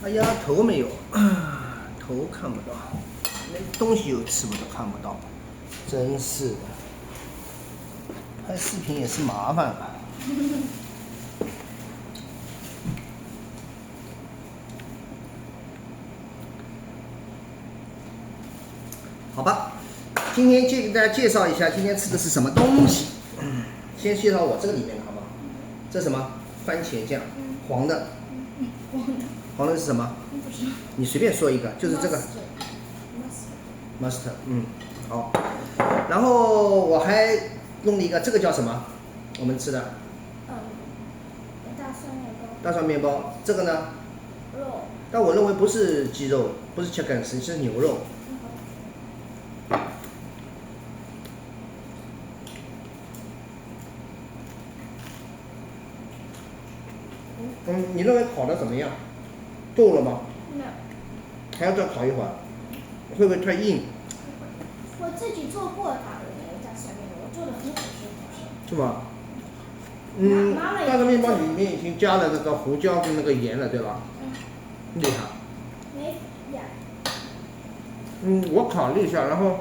哎呀，头没有，头看不到，连东西有吃我都看不到，真是的。拍视频也是麻烦啊。好吧，今天就给大家介绍一下今天吃的是什么东西。先介绍我这个里面的好不好？这是什么？番茄酱，黄的。黄的是什么？你随便说一个，就是这个。mustard， 好。然后我还弄了一个，这个叫什么？我们吃的。大蒜面包。大蒜面包，这个呢？肉。但我认为不是鸡肉，不是 chicken， 是牛肉。你认为烤的怎么样？够了吗？没有。还要再烤一会儿，会不会太硬？我自己做过它的那个大蒜面包，我做的很好吃。是吧？大蒜面包里面已经加了那个胡椒跟那个盐了，对吧？厉害。没盐。我烤了一下，然后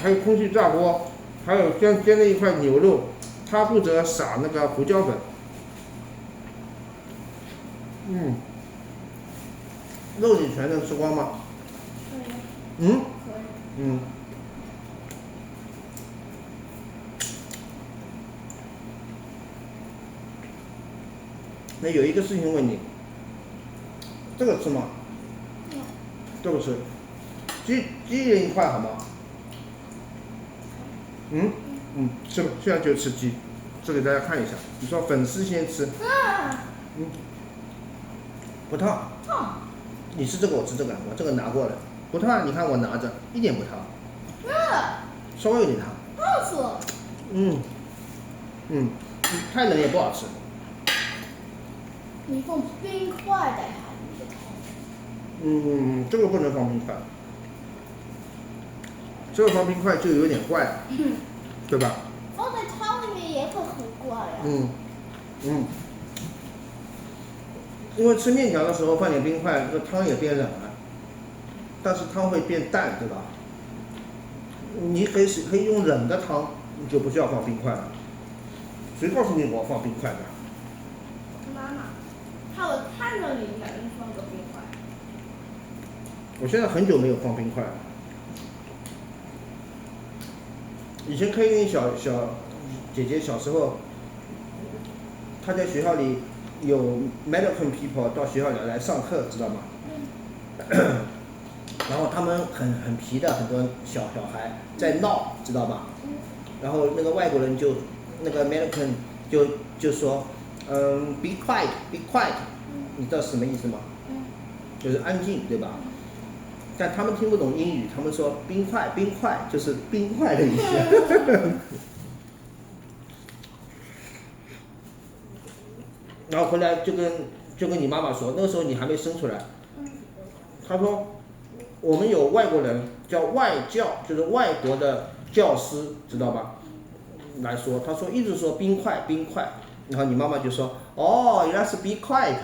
还有空气炸锅，还有煎了一块牛肉，他负责撒那个胡椒粉。肉你全能吃光吗？可以。那有一个事情问你，这个吃吗？这个吃，鸡人一块好吗？吃吧，现在就吃鸡，这给大家看一下。你说粉丝先吃。不烫。烫。你吃这个，我吃这个，我这个拿过来，不烫。你看我拿着，一点不烫。稍微有点烫。烫死了。太冷也不好吃。你放冰块在它里面。这个不能放冰块，这个放冰块就有点怪了，对吧？放在汤里面也会很怪呀。因为吃面条的时候放点冰块，这个汤也变冷了，但是汤会变淡，对吧？你可以用冷的汤，你就不需要放冰块了。谁告诉你我放冰块的？妈妈，我看到你哪里放个冰块。我现在很久没有放冰块了。以前K云小姐姐小时候，她在学校里有 American people 到学校里来上课，知道吗？然后他们很皮的，很多小孩在闹，知道吧？然后那个外国人那个 American 就说，be quiet, be quiet，你知道什么意思吗？就是安静，对吧？但他们听不懂英语，他们说冰块就是冰块的意思。然后回来就跟你妈妈说，那个时候你还没生出来。他说我们有外国人叫外教，就是外国的教师，知道吧？来说，他说一直说冰块，然后你妈妈就说，哦，原来是 be quiet。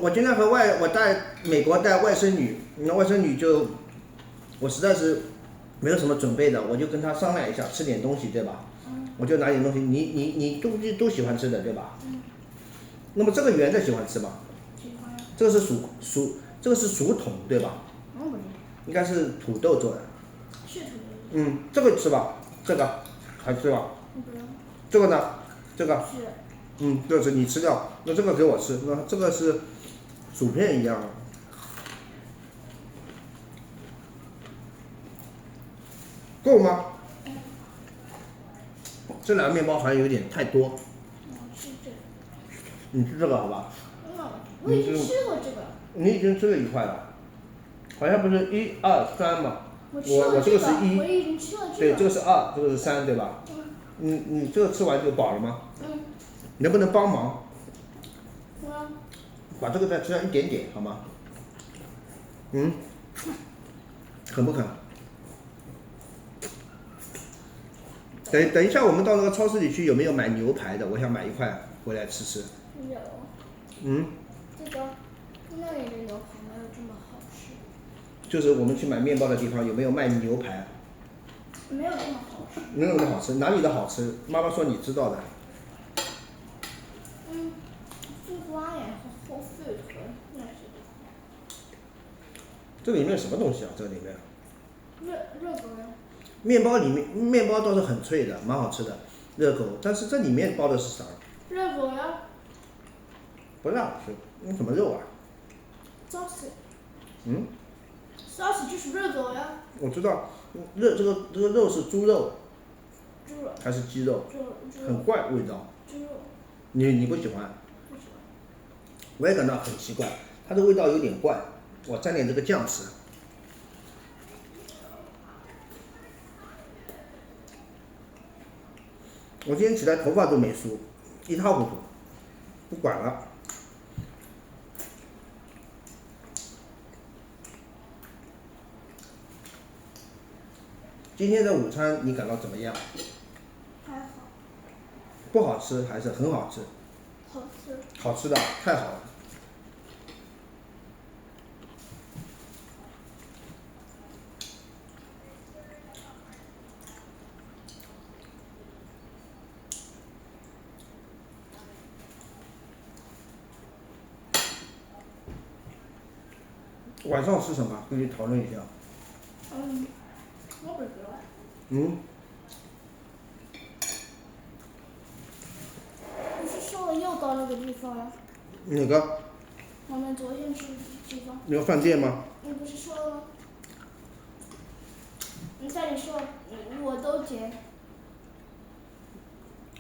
我今天我带美国带外甥女，那外甥女我实在是没有什么准备的，我就跟她商量一下，吃点东西，对吧？我就拿点东西，你都喜欢吃的，对吧？那么这个圆的喜欢吃吗？喜欢。这个是这个是薯筒，对吧？应该是土豆做的。是土豆。这个吃吧，这个还吃吧？不用。这个呢？这个。是。这是你吃掉，那这个给我吃，那这个是薯片一样的。够吗？这两个面包好像有点太多。吃这个。你吃这个好吧？我已经吃过这个。你已经吃了一块了，好像不是1、2、3吗？我这个是1。我已经吃了这个。对，这个是2，这个是3，对吧？你这个吃完就饱了吗？能不能帮忙？把这个再吃上一点点，好吗？肯不肯？等一下，我们到那个超市里去，有没有买牛排的？我想买一块回来吃吃。有。嗯。这个那里的牛排没有这么好吃。就是我们去买面包的地方，有没有卖牛排？没有这么好吃。没有那么好吃，哪里的好吃？妈妈说你知道的。富花园和后费和那些。这里面什么东西啊？这里面？热狗呀。面包里面面包倒是很脆的，蛮好吃的，热狗。但是这里面包的是啥？热狗呀。不让吃，那什么肉啊？ sausage。嗯。sausage 就是热狗呀。我知道，这个肉是猪肉。猪肉。还是鸡肉？猪肉。很怪味道。猪肉。你不喜欢？不喜欢。我也感到很奇怪，它的味道有点怪。我蘸点这个酱吃。我今天起来头发都没梳，一塌糊涂，不管了。今天的午餐你感到怎么样？还好。不好吃还是很好吃？好吃。好吃的，太好了。晚上吃什么？跟你讨论一下。我不知道。不是说了又到那个地方呀？哪个？我们昨天去的地方。那个饭店吗？你不是说了吗？你再你说，我都点。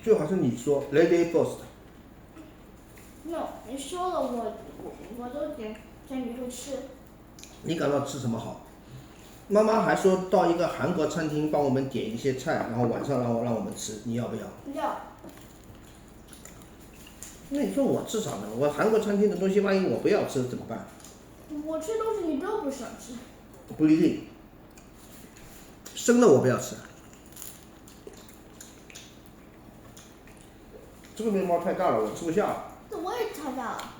最好是你说 ，Lady First。no， 你说了我都点，这样你会吃。你感到吃什么好？妈妈还说到一个韩国餐厅帮我们点一些菜，然后晚上让我们吃，你要不要？要。那你说我吃啥呢？我韩国餐厅的东西，万一我不要吃怎么办？我吃东西你都不想吃。不一定。生的我不要吃。这个面包太大了，我吃不下。这我也太大了。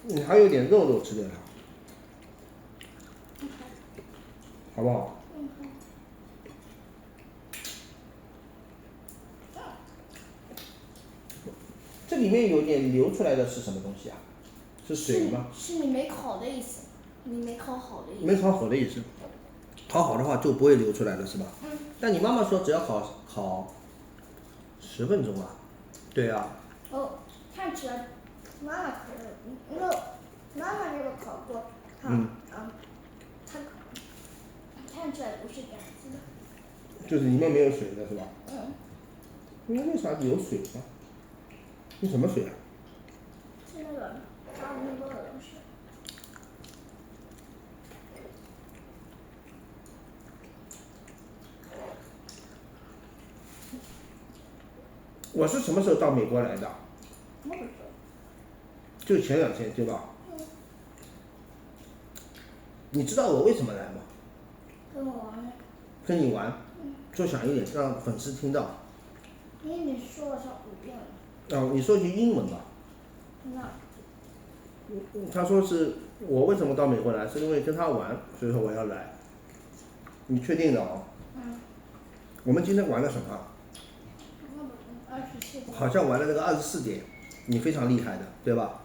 你还有点肉吃掉它，好不好？这里面有点流出来的是什么东西啊？是水吗？是你没烤的意思，你没烤好的意思。没烤好的意思，烤好的话就不会流出来了，是吧？但你妈妈说只要烤10分钟啊。对啊。看起来妈妈烤的，妈妈那个烤过，它看起来不是这样子的。就是里面没有水的是吧？那为啥有水呢？是什么水啊？是那个炸面包的东西。我是什么时候到美国来的？我不知道。就前2天对吧？你知道我为什么来吗？跟我玩的。跟你玩。说响一点，让粉丝听到。因为你说了像5遍了。你说句英文吧。他说是我为什么到美国来，是因为跟他玩，所以说我要来。你确定的哦？我们今天玩了什么？好像玩了那个24点，你非常厉害的，对吧？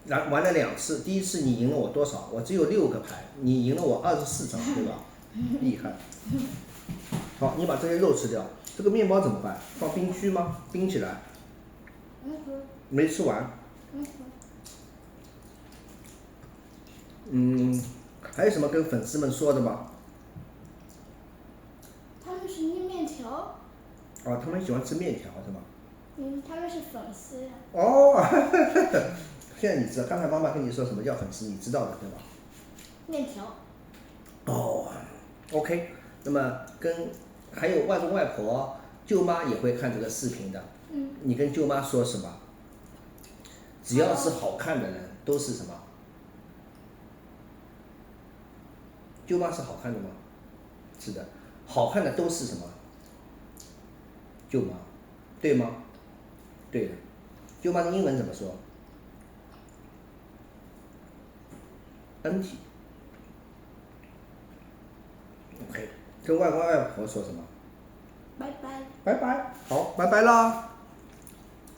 玩了2次，第一次你赢了我多少？我只有6个牌，你赢了我24张，对吧？厉害。好，你把这些肉吃掉，这个面包怎么办？放冰区吗？冰起来。没吃完。还有什么跟粉丝们说的吗？他们是捏面条。他们喜欢吃面条是吧？他们是粉丝呀。现在你知道，刚才妈妈跟你说什么叫粉丝，你知道的对吧？面条。OK， 那么还有外公外婆、舅妈也会看这个视频的。你跟舅妈说什么？只要是好看的人都是什么？舅妈是好看的吗？是的，好看的都是什么？舅妈，对吗？对的。舅妈的英文怎么说？Auntie。OK，跟外公外婆说什么？拜拜。拜拜。好，拜拜啦。